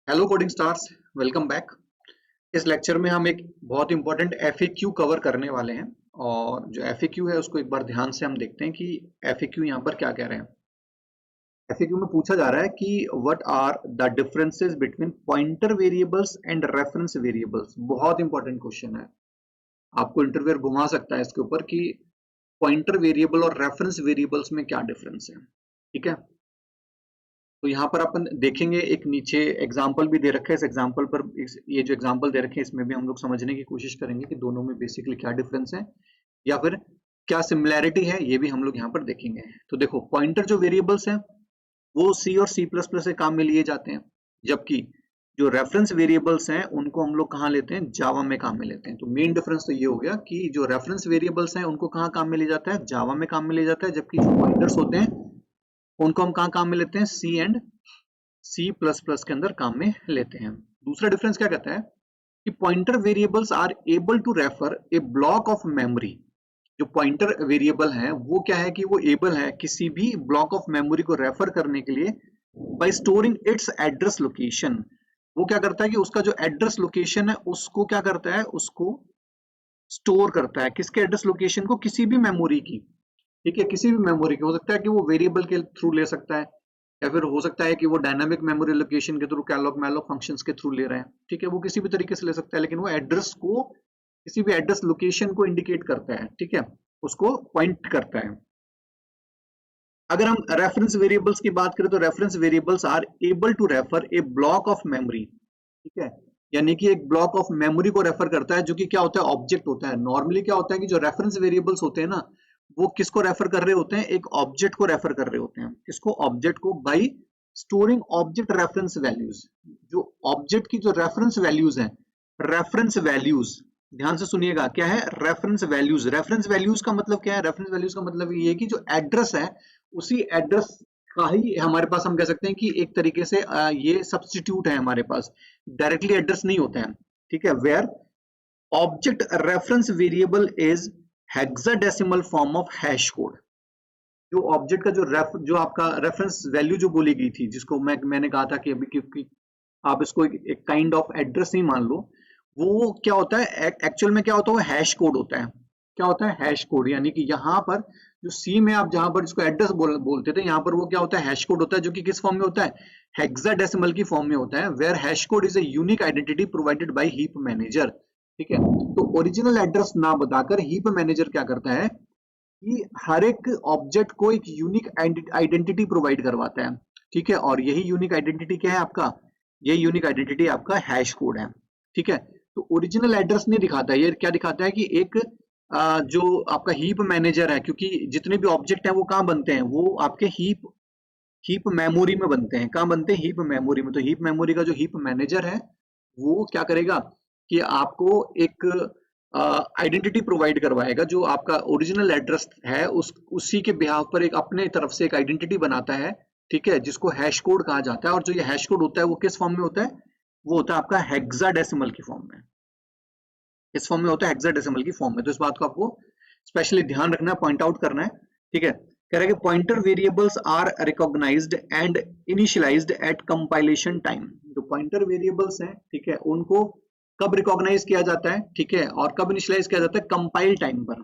Hello coding stars, welcome back. इस lecture में हम एक बहुत इंपॉर्टेंट एफएक्यू कवर करने वाले हैं। और जो एफएक्यू है उसको एक बार ध्यान से हम देखते हैं कि एफएक्यू यहाँ पर क्या कह रहे हैं। एफएक्यू में पूछा जा रहा है कि what are the differences between pointer variables and reference variables. बहुत इंपॉर्टेंट क्वेश्चन है, आपको इंटरव्यूअर घुमा सकता है इसके ऊपर कि पॉइंटर वेरिएबल और रेफरेंस वेरिएबल्स में क्या डिफरेंस है। ठीक है, तो यहाँ पर अपन देखेंगे, एक नीचे एग्जाम्पल भी दे रखा है। इस एग्जाम्पल पर ये जो एग्जाम्पल दे रखे हैं इसमें भी हम लोग समझने की कोशिश करेंगे कि दोनों में बेसिकली क्या डिफरेंस है या फिर क्या सिमिलैरिटी है, ये भी हम लोग यहाँ पर देखेंगे। तो देखो, पॉइंटर जो वेरिएबल्स हैं वो सी और सी प्लस प्लस से काम में लिए जाते हैं, जबकि जो रेफरेंस वेरिएबल्स हैं उनको हम लोग कहाँ लेते हैं, जावा में काम में लेते हैं। तो मेन डिफरेंस तो ये हो गया कि जो रेफरेंस वेरिएबल्स हैं उनको कहाँ काम में लिया जाता है, जावा में काम में लिया जाता है, जबकि जो पॉइंटर्स होते हैं उनको हम कहाँ काम में लेते हैं, सी एंड सी प्लस प्लस के अंदर काम में लेते हैं। दूसरा डिफरेंस क्या कहता है कि pointer variables are able to refer a block of memory. जो पॉइंटर वेरिएबल है वो क्या है कि वो एबल है किसी भी ब्लॉक ऑफ मेमोरी को रेफर करने के लिए bye storing it's address location. वो क्या करता है कि उसका जो एड्रेस लोकेशन है उसको क्या करता है, उसको स्टोर करता है। किसके एड्रेस लोकेशन को, किसी भी मेमोरी की। ठीक है, किसी भी मेमोरी की हो सकता है कि वो वेरिएबल के थ्रू ले सकता है, या फिर हो सकता है कि वो डायनामिक मेमोरी लोकेशन के थ्रू कैलॉग मैलॉग फंक्शंस के थ्रू ले रहे हैं। ठीक है, वो किसी भी तरीके से ले सकता है, लेकिन वो एड्रेस को, किसी भी एड्रेस लोकेशन को इंडिकेट करता है। ठीक है, उसको पॉइंट करता है। अगर हम रेफरेंस वेरिएबल्स की बात करें तो reference variables are able to refer a block of memory. ठीक है, यानी कि एक ब्लॉक ऑफ मेमोरी को रेफर करता है, जो कि क्या होता है, ऑब्जेक्ट होता है। नॉर्मली क्या होता है कि जो रेफरेंस वेरिएबल्स होते हैं ना, वो किसको रेफर कर रहे होते हैं, एक ऑब्जेक्ट को रेफर कर रहे होते हैं। किसको, ऑब्जेक्ट को, by storing object reference values. जो ऑब्जेक्ट की जो रेफरेंस वैल्यूज हैं, रेफरेंस वैल्यूज, ध्यान से सुनिएगा, क्या है, रेफरेंस वैल्यूज। रेफरेंस वैल्यूज का मतलब क्या है, रेफरेंस वैल्यूज का मतलब ये है कि जो एड्रेस है उसी एड्रेस का ही हमारे पास, हम कह सकते हैं कि एक तरीके से ये सब्स्टिट्यूट है हमारे पास, डायरेक्टली एड्रेस नहीं होता है। ठीक है, where object reference variable is hexadecimal form of hash code. जो ऑब्जेक्ट का जो आपका रेफरेंस वैल्यू जो बोली गई थी, जिसको मैंने कहा था कि अभी, क्योंकि आप इसको एक काइंड ऑफ एड्रेस ही मान लो, वो क्या होता है एक्चुअल में, क्या होता है, वो हैश कोड होता है। क्या होता है, हैश कोड। यानी कि यहाँ पर जो सी में आप जहां पर इसको एड्रेस बोलते थे, यहाँ पर वो क्या होता है, हैश कोड होता है, जो कि किस फॉर्म में होता है, हेक्साडेसिमल की फॉर्म में होता है। Where hash code is a unique identity provided by heap manager. ठीक है, तो ओरिजिनल एड्रेस ना बताकर हीप मैनेजर क्या करता है कि हर एक ऑब्जेक्ट को एक यूनिक आइडेंटिटी प्रोवाइड करवाता है। ठीक है, और यही यूनिक आइडेंटिटी क्या है आपका, यही यूनिक आइडेंटिटी आपका हैश कोड है। ठीक है, तो ओरिजिनल एड्रेस नहीं दिखाता, ये क्या दिखाता है कि एक जो आपका हीप मैनेजर है, क्योंकि जितने भी ऑब्जेक्ट हैं वो कहाँ बनते हैं, वो आपके हीप हीप मेमोरी में बनते हैं। कहाँ बनते हैं, हीप मेमोरी में। तो हीप मेमोरी का जो हीप मैनेजर है वो क्या करेगा कि आपको एक आइडेंटिटी प्रोवाइड करवाएगा, जो आपका ओरिजिनल एड्रेस है उसी के बिहाफ पर एक अपने तरफ से एक आइडेंटिटी बनाता है। ठीक है, जिसको हैश कोड कहा जाता है। और जो ये हैश कोड होता है वो किस फॉर्म में होता है, वो होता है आपका हेक्साडेसिमल की फॉर्म में। इस फॉर्म में होता है हेक्साडेसिमल की फॉर्म में। तो इस बात को आपको स्पेशली ध्यान रखना है, पॉइंट आउट करना है। ठीक है, कह रहा है कि pointer variables are recognised and initialised at compilation time. जो पॉइंटर वेरिएबल्स हैं, ठीक है, उनको कब रिकॉग्नाइज किया जाता है, ठीक है, और कब इनिशियलाइज किया जाता है, कंपाइल टाइम पर।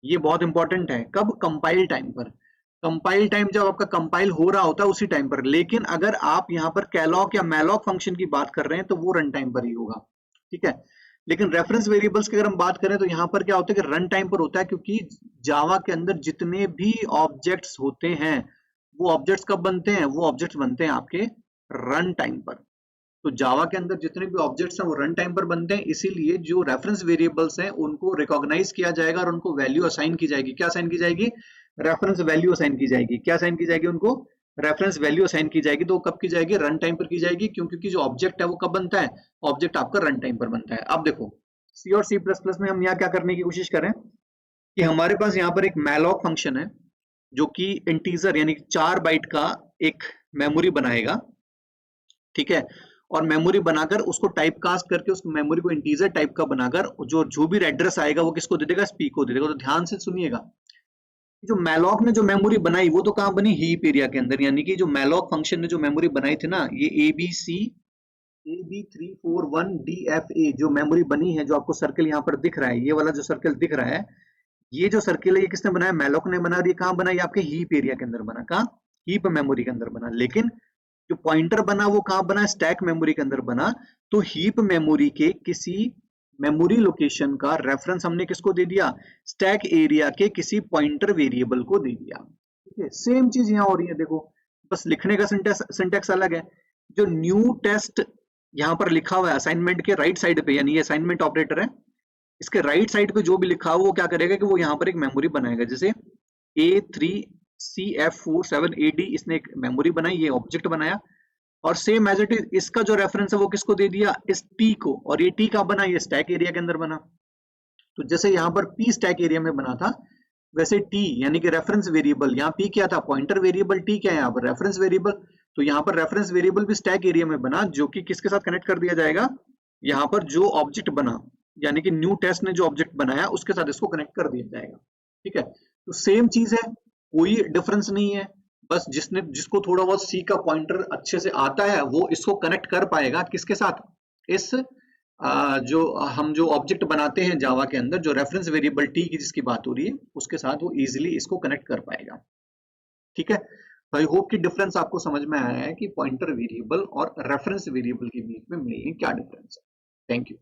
ये बहुत इंपॉर्टेंट है, कब, कंपाइल टाइम पर। कंपाइल टाइम जब आपका कंपाइल हो रहा होता है उसी टाइम पर। लेकिन अगर आप यहाँ पर कैलॉग या मैलॉग फंक्शन की बात कर रहे हैं तो वो रन टाइम पर ही होगा। ठीक है, लेकिन रेफरेंस वेरिएबल्स की अगर हम बात करें तो यहाँ पर क्या होता है कि रन टाइम पर होता है, क्योंकि जावा के अंदर जितने भी ऑब्जेक्ट्स होते हैं वो ऑब्जेक्ट्स कब बनते हैं, वो ऑब्जेक्ट्स बनते हैं आपके रन टाइम पर। तो जावा के अंदर जितने भी ऑब्जेक्ट्स हैं वो रन टाइम पर बनते हैं, इसीलिए जो रेफरेंस वेरिएबल्स हैं उनको रिकॉग्नाइज किया जाएगा और उनको वैल्यू असाइन की जाएगी। क्या असाइन की जाएगी, रेफरेंस वैल्यू असाइन की जाएगी। क्या असाइन की जाएगी, उनको रेफरेंस वैल्यू असाइन की जाएगी। तो कब की जाएगी, रन टाइम पर की जाएगी, क्योंकि जो ऑब्जेक्ट है वो कब बनता है, ऑब्जेक्ट आपका रन टाइम पर बनता है। अब देखो, सी और सी प्लस प्लस में हम यहाँ क्या करने की कोशिश करें कि हमारे पास यहाँ पर एक मैलॉग फंक्शन है, जो कि इंटीजर यानी 4 बाइट का एक मेमोरी बनाएगा। ठीक है, और मेमोरी बनाकर उसको टाइप कास्ट करके उस मेमोरी को इंटीजर टाइप का बनाकर जो भी एड्रेस आएगा वो किसको दे देगा, स्पी को दे देगा। तो ध्यान से सुनिएगा, जो मैलॉक ने जो मेमोरी बनाई वो तो कहाँ बनी, हीप एरिया के अंदर। यानी कि जो मैलॉक फंक्शन ने जो मेमोरी बनाई थी ना, ये ABC AB341DFA जो मेमोरी बनी है, जो आपको सर्किल यहाँ पर दिख रहा है, ये वाला जो सर्किल दिख रहा है, ये जो सर्किल है ये किसने बनाया? मैलोक ने बना। और ये कहाँ बना? ये आपके हीप एरिया के अंदर बना। कहाँ? हीप मेमोरी के अंदर बना। लेकिन जो पॉइंटर बना वो कहाँ बना? स्टैक मेमोरी के अंदर बना। तो हीप मेमोरी के किसी मेमोरी लोकेशन का रेफरेंस हमने किसको दे दिया? स्टैक एरिया के किसी पॉइंटर वेरिएबल को दे दिया। ठीक है, सेम चीज यहाँ हो रही है। देखो, बस लिखने का सिंटेक्स अलग है। जो न्यू टेस्ट यहाँ पर लिखा हुआ है असाइनमेंट के राइट साइड पे, यानी ये असाइनमेंट ऑपरेटर है, इसके राइट साइड पे जो भी लिखा हो वो क्या करेगा कि वो यहाँ पर एक मेमोरी बनाएगा। जैसे A3CF47AD इसने एक मेमोरी बनाई, ये ऑब्जेक्ट बनाया, और सेम एज इट इज इसका जो रेफरेंस है वो किसको दे दिया? इस T को। और ये T कहाँ बना? ये स्टैक एरिया के अंदर बना। तो जैसे यहाँ पर P स्टैक एरिया में बना था, वैसे T यानी कि रेफरेंस वेरिएबल, यहाँ P क्या था? Pointer variable. T क्या है यहाँ पर? Reference variable. तो यहाँ पर रेफरेंस वेरिएबल भी स्टैक एरिया में बना, जो कि किसके साथ कनेक्ट कर दिया जाएगा? यहाँ पर जो ऑब्जेक्ट बना, यानी कि न्यू टेस्ट ने जो ऑब्जेक्ट बनाया उसके साथ इसको कनेक्ट कर दिया जाएगा। ठीक है, तो सेम चीज है, कोई डिफरेंस नहीं है। बस जिसको थोड़ा बहुत सी का पॉइंटर अच्छे से आता है वो इसको कनेक्ट कर पाएगा। किसके साथ? इस जो ऑब्जेक्ट बनाते हैं जावा के अंदर, जो रेफरेंस वेरिएबल टी की जिसकी बात हो रही है, उसके साथ वो इजीली इसको कनेक्ट कर पाएगा। ठीक है, आई होप कि डिफरेंस आपको समझ में आया है कि पॉइंटर वेरिएबल और रेफरेंस वेरिएबल के बीच में मेनली क्या डिफरेंस है। Thank you.